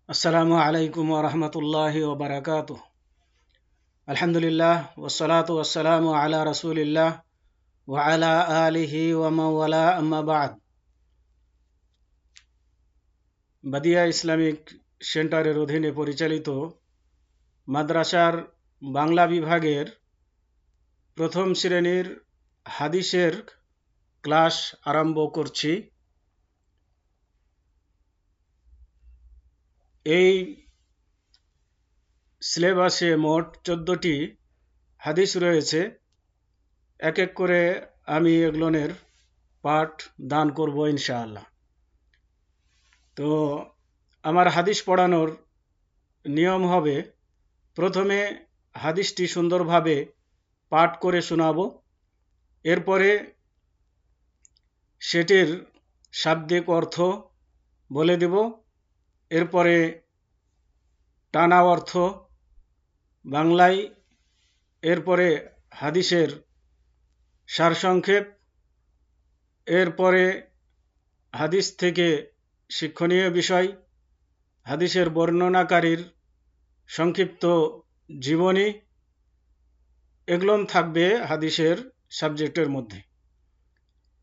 আসসালামু আলাইকুম ওয়া রাহমাতুল্লাহি ওয়া বারাকাতুহু। আলহামদুলিল্লাহ ওয়াসসালাতু ওয়াসসালামু আলা রাসূলিল্লাহ ওয়া আলা আলিহি ওয়া মান ওয়ালা আম্মা বা'দ। বাদিয়া ইসলামিক সেন্টারের অধীনে পরিচালিত মাদ্রাসার বাংলা বিভাগের প্রথম শ্রেণীর হাদিসের ক্লাস আরম্ভ করছি। এই সিলেবাসে মোট 14টি হাদিস রয়েছে। এক এক করে আমি এগুলোর পাঠ দান করব ইনশাআল্লাহ। তো আমার হাদিস পড়ানোর নিয়ম হবে, প্রথমে হাদিসটি সুন্দরভাবে পাঠ করে শোনাবো, এরপরে সেটির শাব্দিক অর্থ বলে দেব, এরপরে টানা অর্থ বাংলায়, এরপরে হাদিসের সারসংক্ষেপ, এরপরে হাদিস থেকে শিক্ষণীয় বিষয়, হাদিসের বর্ণনাকারীর সংক্ষিপ্ত জীবনী, এগুলো থাকবে হাদিসের সাবজেক্টের মধ্যে।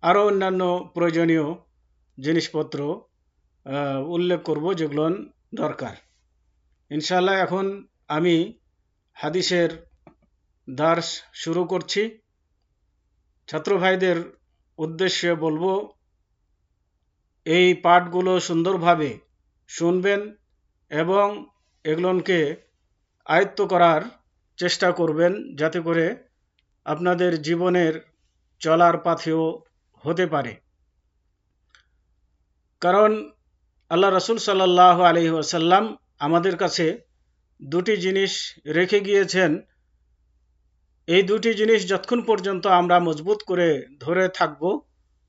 আরও অন্যান্য প্রয়োজনীয় জিনিসপত্র উল্লেখ করব যেগুলো দরকার। ইনশাআল্লাহ এখন আমি হাদিসের দার্স শুরু করছি। ছাত্র ভাইদের উদ্দেশ্যে বলবো, এই পাঠগুলো সুন্দরভাবে শুনবেন এবং এগুলোকে আয়ত্ত করার চেষ্টা করবেন, যাতে করে আপনাদের জীবনের চলার পথেও হতে পারে। কারণ আল্লাহ রাসূল সাল্লাল্লাহু আলাইহি ওয়াসাল্লাম আমাদের কাছে দুটি জিনিস রেখে গিয়েছেন। এই দুটি জিনিস যতক্ষণ পর্যন্ত আমরা মজবুত করে ধরে থাকব,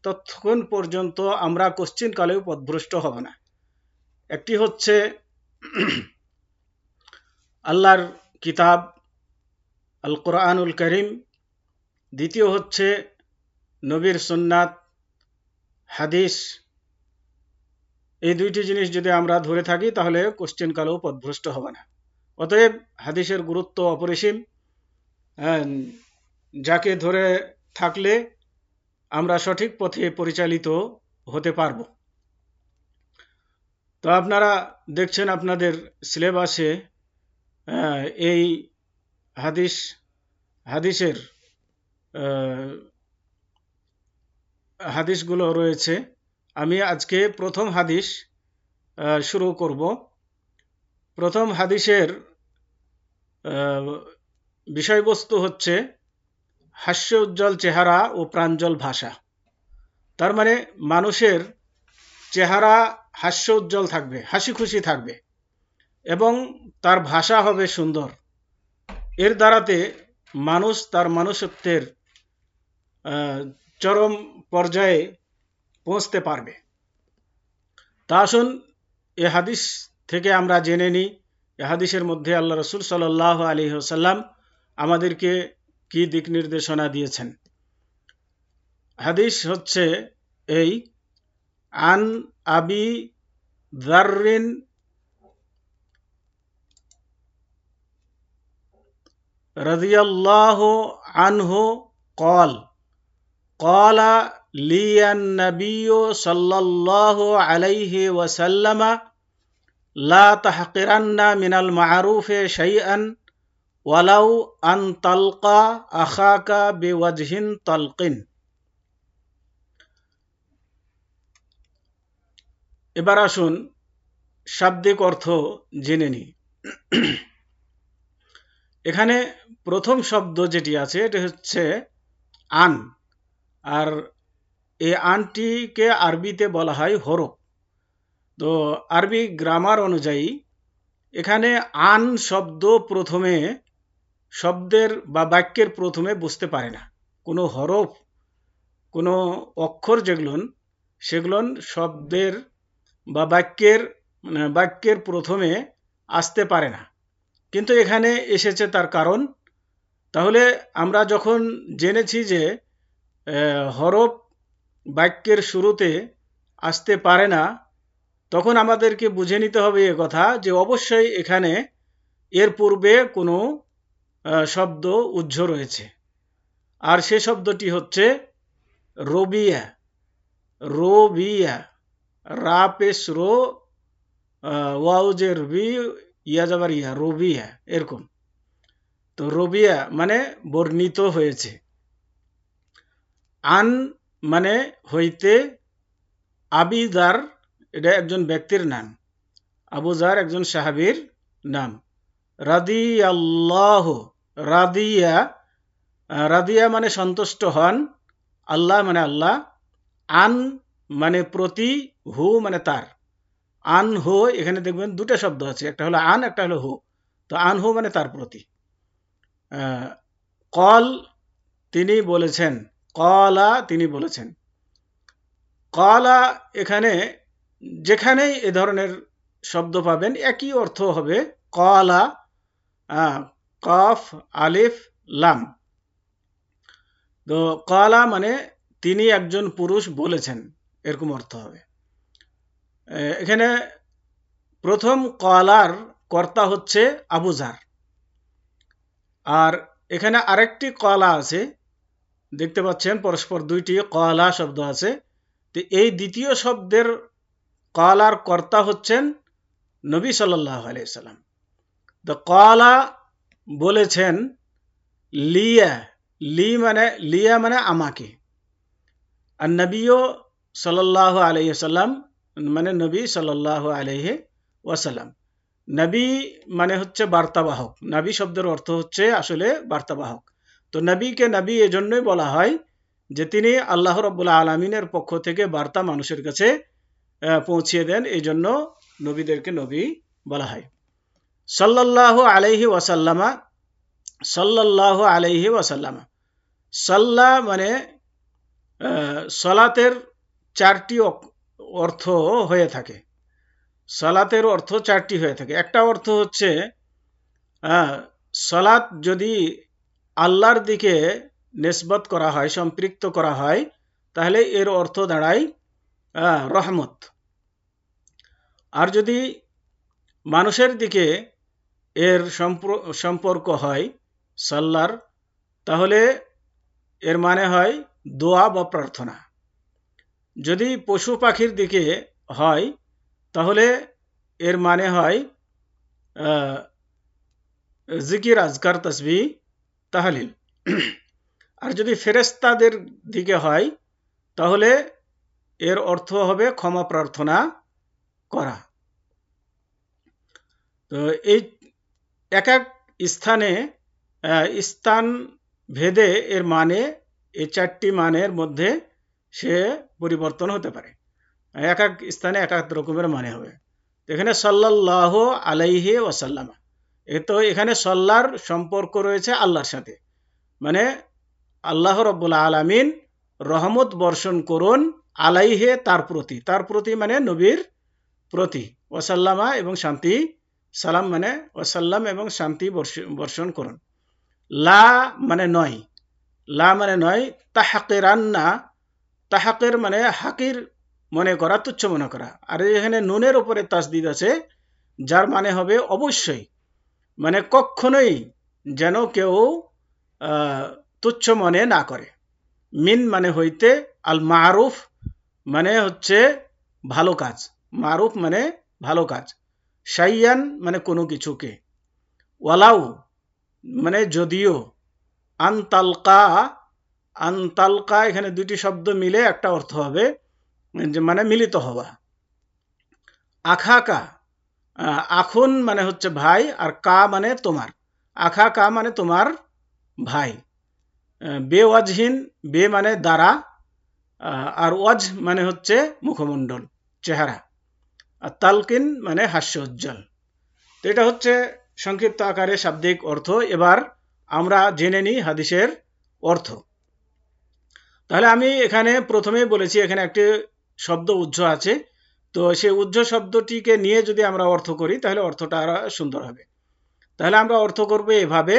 ততক্ষণ পর্যন্ত আমরা কোশ্চিনকালেও পথভ্রষ্ট হব না। একটি হচ্ছে আল্লাহর কিতাব আল কোরআনুল করিম, দ্বিতীয় হচ্ছে নবীর সুন্নাত হাদিস। এই দুইটি জিনিস যদি আমরা ধরে থাকি তাহলে কোশ্চিনকালেও পথভ্রষ্ট হব না। অতএব হাদিসের গুরুত্ব অপরিসীম, যাকে ধরে থাকলে আমরা সঠিক পথে পরিচালিত হতে পারব। তো আপনারা দেখছেন আপনাদের সিলেবাসে এই হাদিসের হাদিসগুলো রয়েছে। আমি আজকে প্রথম হাদিস শুরু করব। প্রথম হাদিসের বিষয়বস্তু হচ্ছে হাস্য উজ্জ্বল চেহারা ও প্রাঞ্জল ভাষা। তার মানে মানুষের চেহারা হাস্য উজ্জ্বল থাকবে, হাসি খুশি থাকবে এবং তার ভাষা হবে সুন্দর। এর দ্বারাতে মানুষ তার মানুষত্বের চরম পর্যায়ে পৌঁছতে পারবে। তা আসুন এ হাদিস থেকে আমরা জেনে নিই, এ হাদিসের মধ্যে আল্লাহ রাসূল সাল্লাল্লাহু আলাইহি ওয়াসাল্লাম আমাদেরকে কি দিক নির্দেশনা দিয়েছেন। হাদিস হচ্ছে এই, আন আবি যাররিন রাদিয়াল্লাহু আনহু قال قال لي النبي صلى الله عليه وسلم لا تحقرن من المعروف شيئا ولو أن تلقى أخاك بوجه طلق। এবার আসুন শাব্দিক অর্থ জেনে নিই। এখানে প্রথম শব্দ যেটি আছে এটি হচ্ছে আন, আর এই আনটিকে আরবিতে বলা হয় হরফ। তো আরবি গ্রামার অনুযায়ী এখানে আন শব্দ প্রথমে শব্দের বা বাক্যের প্রথমে বুঝতে পারে না। কোনো হরফ, কোনো অক্ষর সেগুলো শব্দের বা বাক্যের প্রথমে আসতে পারে না, কিন্তু এখানে এসেছে তার কারণ। তাহলে আমরা যখন জেনেছি যে হরফ বাক্যের শুরুতে আসতে পারে না, তখন আমাদেরকে বুঝে নিতে হবে এ কথা যে অবশ্যই এখানে এর পূর্বে কোনো শব্দ উহ্য রয়েছে, আর সে শব্দটি হচ্ছে রবিয়া। রবিয়া, রা পেশ রো, ওয়াউজের বি, ইয়া যাবার ইয়া, রবিয়া, এরকম। তো রবিয়া মানে বর্ণিত হয়েছে। আন মানে হইতে, আবিদার এটা একজন ব্যক্তির নাম, আবু জার একজন সাহাবীর নাম। রাদিয়াল্লাহু, রাদিয়া, রাদিয়া মানে সন্তুষ্ট হন, আল্লাহ মানে আল্লাহ, আন মানে প্রতি, হু মানে তার। আন হু, এখানে দেখবেন দুটো শব্দ আছে, একটা হলো আন, একটা হলো হু। তো আন হু মানে তার প্রতি। কল তিনি বলেছেন, কলা তিনি বলেছেন। কলা এখানে যেখানেই এ ধরনের শব্দ পাবেন একই অর্থ হবে। কলা, কফ আলিফ লাম। তো কলা মানে তিনি একজন পুরুষ বলেছেন, এরকম অর্থ হবে। এখানে প্রথম কলার কর্তা হচ্ছে আবু জার। আর এখানে আরেকটি কলা আছে, দেখতে পাচ্ছেন পরস্পর দুইটি কলা শব্দ আছে। তো এই দ্বিতীয় শব্দের কলার কর্তা হচ্ছেন নবী সাল্লাল্লাহু আলাইহি সাল্লাম। তো কলা বলেছেন লিয়া, লিয়া মানে আমাকে, আর নবীও সাল্লাল্লাহু আলাইহি সাল্লাম মানে নবী সাল্লাল্লাহু আলাইহি ওয়াসাল্লাম। নবী মানে হচ্ছে বার্তাবাহক, নবী শব্দের অর্থ হচ্ছে আসলে বার্তাবাহক। তো নবীকে নবী এজন্যই বলা হয় যে তিনি আল্লাহ রাব্বুল আলামিনের পক্ষ থেকে বার্তা মানুষের কাছে পৌঁছিয়ে দেন, এই জন্য নবীদেরকে নবী বলা হয়। সাল্লাল্লাহু আলাইহি ওয়াসাল্লামা, সাল্লাল্লাহু আলাইহি ওয়াসাল্লামা, সাল্লা মানে সলাতের চারটি অর্থ হয়ে থাকে। সালাতের অর্থ চারটি হয়ে থাকে। একটা অর্থ হচ্ছে সালাত যদি আল্লাহর দিকে নিসবত করা হয়, সম্পৃক্ত করা হয়, তাহলে এর অর্থ দাঁড়ায় রহমত। আর যদি মানুষের দিকে এর সম্পর্ক হয় সাল্লার, তাহলে এর মানে হয় দোয়া বা প্রার্থনা। যদি পশু পাখির দিকে হয় তাহলে এর মানে হয় জিকির, আজকার, তাসবিহ, তাহলিল। আর যদি ফেরেশতাদের দিকে হয় তাহলে এর অর্থ হবে ক্ষমা প্রার্থনা করা। তো এই এক এক স্থানে স্থান ভেদে এর মানে, এই চারটি মানের মধ্যে সে পরিবর্তন হতে পারে, এক এক স্থানে এক এক রকমের মানে হবে। এখানে সাল্লাল্লাহু আলাইহি ওয়াসাল্লাম, তো এখানে সাল্লার সম্পর্ক রয়েছে আল্লাহর সাথে, মানে আল্লাহ রাব্বুল আলামিন রহমত বর্ষণ করুন আলাইহে তার প্রতি, তার প্রতি মানে নবীর প্রতি, ওয়াসাল্লামা এবং শান্তি, সালাম মানে ওয়াসাল্লাম এবং শান্তি বর্ষণ করুন। লা মানে নয়, লা মানে নয়, তাহকিরান্না, তাহকির মানে হাকির মনে করা, তুচ্ছ মনে করা। আর এখানে নুনের উপরে তাসদিদ আছে, যার মানে হবে অবশ্যই, মানে কখনোই যেন কেউ তুচ্ছ মনে না করে। মিন মানে হইতে, আল মারুফ মানে হচ্ছে ভালো কাজ, মারুফ মানে ভালো কাজ, শাইয়ান মানে কোনো কিছুকে, ওয়ালাউ মানে যদিও, আনতালকা, আনতালকা এখানে দুটি শব্দ মিলে একটা অর্থ হবে, মানে মিলিত হওয়া। আখাকা, আখুন মানে হচ্ছে ভাই, আর কা মানে তোমার, আখা কা মানে তোমার ভাই। বে ওয়াজহিন, বে মানে দ্বারা, আর ওয়াজ মানে হচ্ছে মুখমণ্ডল, চেহারা, আর তালকিন মানে হাস্য উজ্জ্বল। তো এটা হচ্ছে সংক্ষিপ্ত আকারে শাব্দিক অর্থ। এবার আমরা জেনে নিই হাদিসের অর্থ। তাহলে আমি এখানে প্রথমেই বলেছি এখানে একটি শব্দ উহ্য আছে, তো সেই উহ্য শব্দটিকে নিয়ে যদি আমরা অর্থ করি তাহলে অর্থটা আরো সুন্দর হবে। তাহলে আমরা অর্থ করব এভাবে,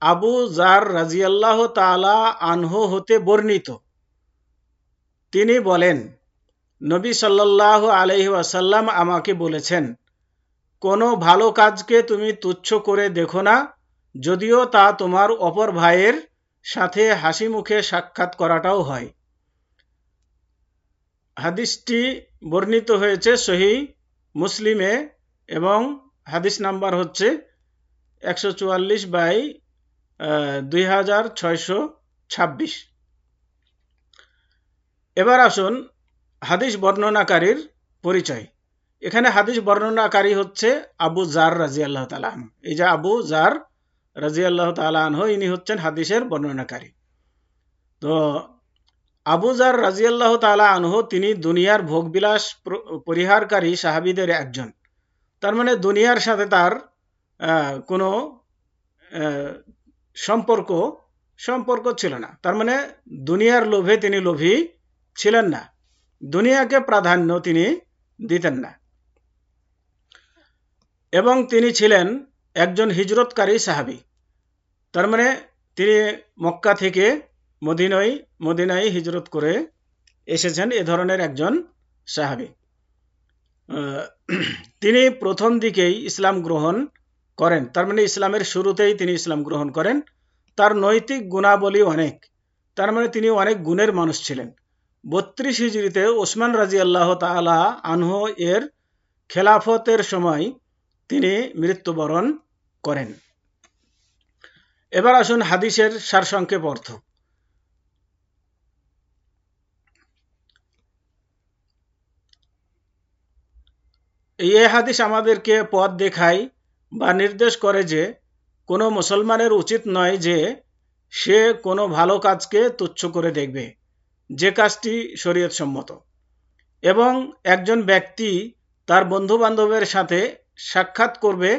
আবু জার রাদিয়াল্লাহু তাআলা আনহু হতে বর্ণিত, তিনি বলেন, নবী সাল্লাল্লাহু আলাইহি ওয়াসাল্লাম আমাকে বলেছেন, কোনো ভালো কাজকে তুমি তুচ্ছ করে দেখো না, যদিও তা তোমার অপর ভাইয়ের সাথে হাসি মুখে সাক্ষাৎ করাটাও হয়। হাদিসটি বর্ণিত হয়েছে সহিহ মুসলিমে এবং হাদিস নাম্বার হচ্ছে 144/2626। এবার আসুন হাদিস বর্ণনাকারীর পরিচয়। এখানে হাদিস বর্ণনাকারী হচ্ছে আবু জার রাদিয়াল্লাহু তাআলা আনহু। এই যে আবু জার রাদিয়াল্লাহু তাআলা আনহু, ইনি হচ্ছেন হাদিসের বর্ণনাকারী। তো আবু জার রাদিয়াল্লাহু তাআলা আনহু তিনি দুনিয়ার ভোগবিলাস পরিহারকারী সাহাবীদের একজন। তার মানে দুনিয়ার সাথে তার কোনো সম্পর্ক ছিল না। তার মানে দুনিয়ার লোভে তিনি লোভী ছিলেন না, দুনিয়াকে প্রাধান্য তিনি দিতেন না। এবং তিনি ছিলেন একজন হিজরতকারী সাহাবী। তার মানে তিনি মক্কা থেকে মদিনায় হিজরত করে এসেছেন, এ ধরনের একজন সাহাবী। তিনি প্রথম দিকেই ইসলাম গ্রহণ করেন, তার মানে ইসলামের শুরুতেই তিনি ইসলাম গ্রহণ করেন। তার নৈতিক গুণাবলী অনেক, তার মানে তিনি অনেক গুণের মানুষ ছিলেন। 32 হিজরিতে ওসমান রাদিয়াল্লাহু তাআলা আনহু এর খেলাফতের সময় তিনি মৃত্যুবরণ করেন। এবার আসুন হাদিসের সারসংক্ষেপ অর্থ। এই হাদিস আমাদেরকে পথ দেখায় বা নির্দেশ করে যে কোনো মুসলমানের উচিত নয় যে সে কোনো ভালো কাজকে তুচ্ছ করে দেখবে, যে কাজটি শরীয়ত সম্মত। এবং একজন ব্যক্তি তার বন্ধু বান্ধবের সাথে সাক্ষাৎ করবে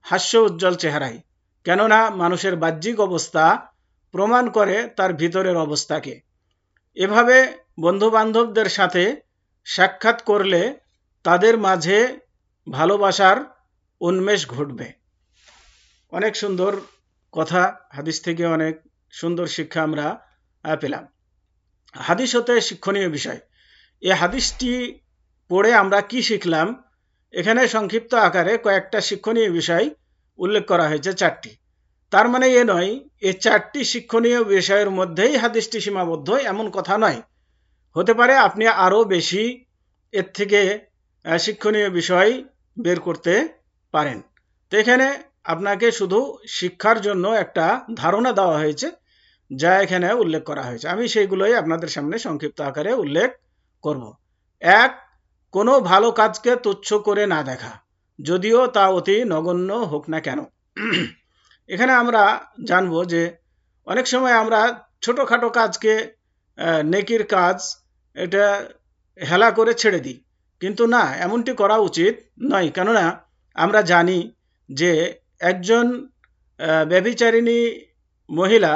হাস্য উজ্জ্বল চেহারায়, কেননা মানুষের বাহ্যিক অবস্থা প্রমাণ করে তার ভিতরের অবস্থাকে। এভাবে বন্ধু বান্ধবদের সাথে সাক্ষাৎ করলে তাদের মাঝে ভালোবাসার উন্মেষ ঘটবে। অনেক সুন্দর কথা, হাদিস থেকে অনেক সুন্দর শিক্ষা আমরা পেলাম। হাদিস হতে শিক্ষণীয় বিষয়। এই হাদিসটি পড়ে আমরা কি শিখলাম? এখানে সংক্ষিপ্ত আকারে কয়েকটা শিক্ষণীয় বিষয় উল্লেখ করা হয়েছে, 4টি। তার মানে এ নয় এই 4টি শিক্ষণীয় বিষয়ের মধ্যেই হাদিসটি সীমাবদ্ধ, এমন কথা নয়। হতে পারে আপনি আরো বেশি এর থেকে শিক্ষণীয় বিষয় বের করতে পারেন। তো এখানে আপনাকে শুধু শিক্ষার জন্য একটা ধারণা দেওয়া হয়েছে, যা এখানে উল্লেখ করা হয়েছে। আমি সেইগুলোই আপনাদের সামনে সংক্ষিপ্ত আকারে উল্লেখ করব। 1, কোনো ভালো কাজকে তুচ্ছ করে না দেখা, যদিও তা অতি নগণ্য হোক না কেন। এখানে আমরা জানবো যে অনেক সময় আমরা ছোটখাটো কাজকে নেকির কাজ এটা হেলা করে ছেড়ে দিই, কিন্তু না, এমনটি করা উচিত নয়। কেননা আমরা জানি যে একজন ব্যভিচারিণী মহিলা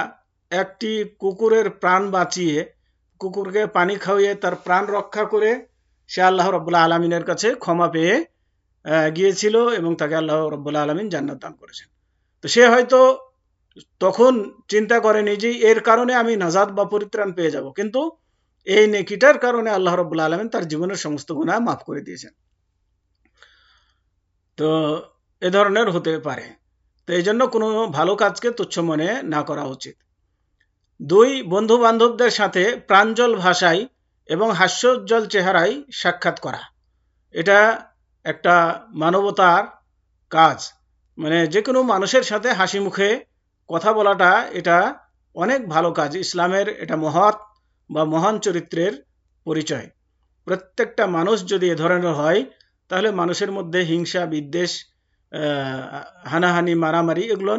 একটি কুকুরের প্রাণ বাঁচিয়ে, কুকুরকে পানি খাওয়িয়ে তার প্রাণ রক্ষা করে সে আল্লাহ রাব্বুল আলামিনের কাছে ক্ষমা পেয়ে গিয়েছিল এবং তাকে আল্লাহ রাব্বুল আলামিন জান্নাত দান করেছেন। তো সে হয়তো তখন চিন্তা করেনি যে এর কারণে আমি নাজাত বা পরিত্রাণ পেয়ে যাব, কিন্তু এই নেকিটার কারণে আল্লাহ রাব্বুল আলামিন তার জীবনের সমস্ত গুনাহ মাফ করে দিয়েছেন। তো এ ধরনের হতে পারে। তো এই জন্য কোনো ভালো কাজকে তুচ্ছ মনে না করা উচিত। 2, বন্ধু বান্ধবদের সাথে প্রাঞ্জল ভাষায় এবং হাস্যোজ্জ্বল চেহারায় সাক্ষাৎ করা, এটা একটা মানবতার কাজ। মানে যে কোনো মানুষের সাথে হাসি মুখে কথা বলাটা এটা অনেক ভালো কাজ। ইসলামের এটা মহৎ বা মহান চরিত্রের পরিচয়। প্রত্যেকটা মানুষ যদি এ ধরনের হয়, তাহলে মানুষের মধ্যে হিংসা বিদ্বেষ, হানাহানি মারামারি এগুলো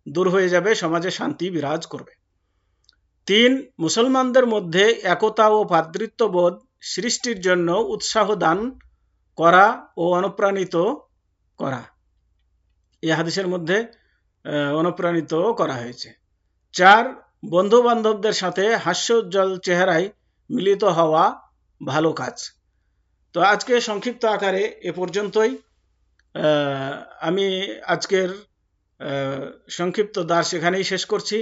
দূর হয়ে যাবে, সমাজে শান্তি বিরাজ করবে। 3, মুসলমানদের মধ্যে একতা ও ভ্রাতৃত্ববোধ সৃষ্টির জন্য উৎসাহ দান করা ও অনুপ্রাণিত করা, এই হাদিসের মধ্যে অনুপ্রাণিত করা হয়েছে। 4, বন্ধু বান্ধবদের সাথে হাস্যোজ্জ্বল চেহারায় মিলিত হওয়া ভালো কাজ। তো আজকে সংক্ষিপ্ত আকারে এ পর্যন্তই। আমি আজকের সংক্ষিপ্ত দার্স এখানেই শেষ করছি।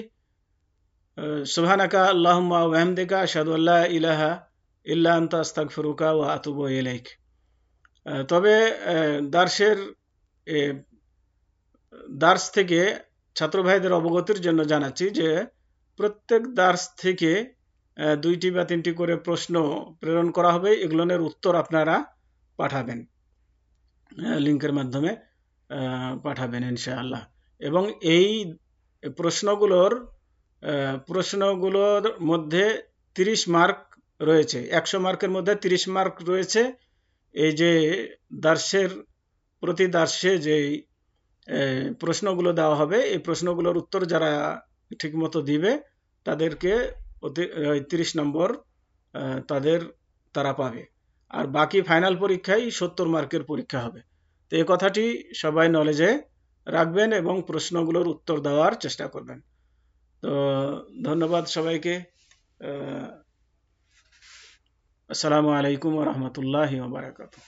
সুবহানাকা আল্লাহুম্মা ওয়া বিহামদিকা আশহাদু আল্লা ইলাহা ইল্লা আনতা আস্তাগফিরুকা ওয়া আতুবু ইলাইক। তবে দার্সের দার্স থেকে ছাত্র ভাইদের অবগতির জন্য জানাচ্ছি যে প্রত্যেক দার্স থেকে 2টি বা 3টি করে প্রশ্ন প্রেরণ করা হবে। এগুলোর উত্তর আপনারা পাঠাবেন, লিংকের মাধ্যমে পাঠাবেন ইনশাআল্লাহ। এবং এই প্রশ্নগুলোর মধ্যে 30 মার্ক রয়েছে। 100 মার্কের মধ্যে 30 মার্ক রয়েছে। এই যে প্রতি দার্সে যে প্রশ্নগুলো দেওয়া হবে, এই প্রশ্নগুলোর উত্তর যারা ঠিকমতো দিবে তাদেরকে 30 নম্বর তারা পাবে। আর বাকি ফাইনাল পরীক্ষায় 70 মার্কের পরীক্ষা হবে। তো এই কথাটি সবাই নলেজে রাখবেন এবং প্রশ্নগুলোর উত্তর দেওয়ার চেষ্টা করবেন। তো ধন্যবাদ সবাইকে। আসসালামু আলাইকুম ওয়া রাহমাতুল্লাহি ওয়া বারাকাতুহু।